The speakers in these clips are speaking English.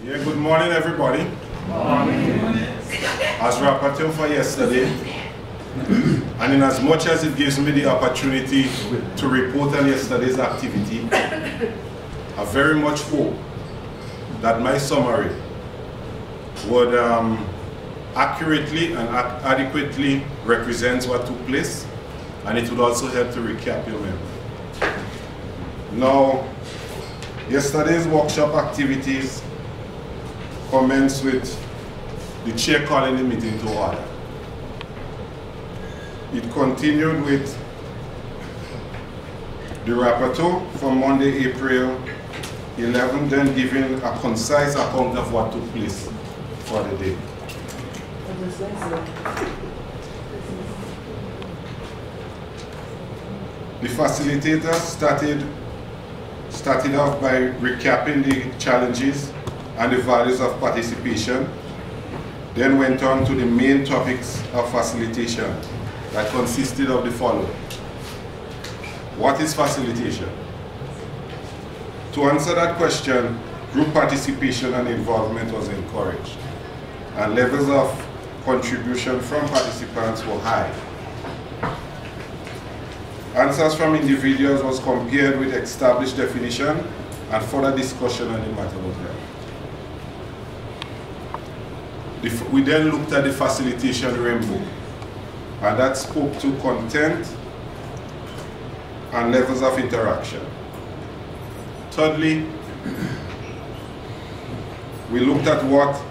Yeah, good morning, everybody. Morning. As rapporteur for yesterday, and in as much as it gives me the opportunity to report on yesterday's activity, I very much hope that my summary would accurately and adequately represent what took place, and it would also help to recap your memory. Now, yesterday's workshop activities commenced with the chair calling the meeting to order. It continued with the rapporteur for Monday, April 11, then giving a concise account of what took place for the day. The facilitator started off by recapping the challenges and the values of participation, then went on to the main topics of facilitation that consisted of the following. What is facilitation? To answer that question, group participation and involvement was encouraged, and levels of contribution from participants were high. Answers from individuals was compared with established definition, and further discussion on the matter was held. We then looked at the facilitation rainbow, and that spoke to content and levels of interaction. Thirdly, we looked at what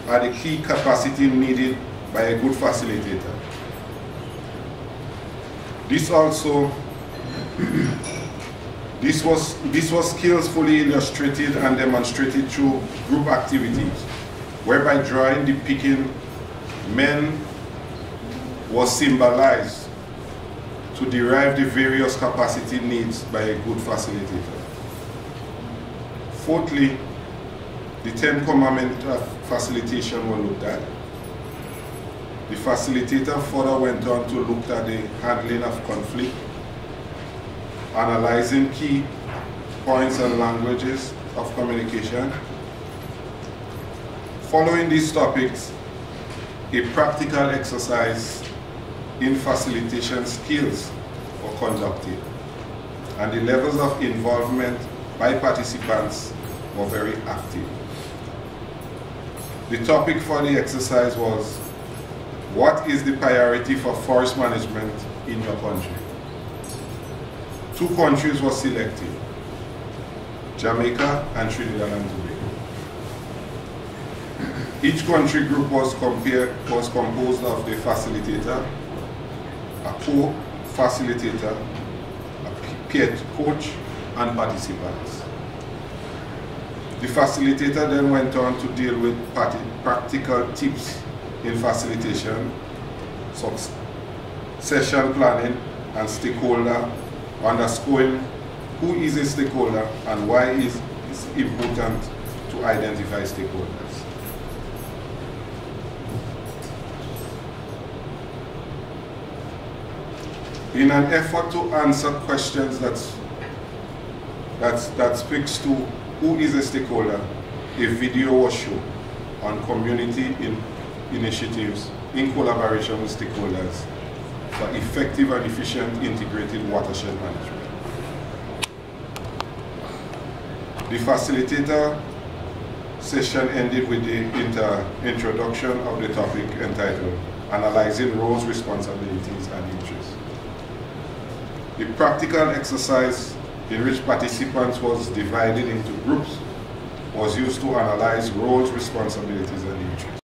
are the key capacity needed by a good facilitator. This was skills fully illustrated and demonstrated through group activities, whereby drawing depicting men was symbolized to derive the various capacity needs by a good facilitator. Fourthly, the 10 commandments of facilitation were looked at. The facilitator further went on to look at the handling of conflict, analyzing key points and languages of communication. Following these topics, a practical exercise in facilitation skills were conducted, and the levels of involvement by participants were very active. The topic for the exercise was, what is the priority for forest management in your country? 2 countries were selected, Jamaica and Trinidad and Tobago. Each country group was composed of the facilitator, a co-facilitator, a peer coach, and participants. The facilitator then went on to deal with practical tips in facilitation, session planning, and stakeholder, underscoring who is a stakeholder and why it is important to identify stakeholders. In an effort to answer questions that speaks to who is a stakeholder, a video was shown on community initiatives in collaboration with stakeholders for effective and efficient integrated watershed management. The facilitator session ended with the introduction of the topic entitled Analyzing Roles, Responsibilities and Interests. The practical exercise in which participants was divided into groups was used to analyze roles, responsibilities and interests.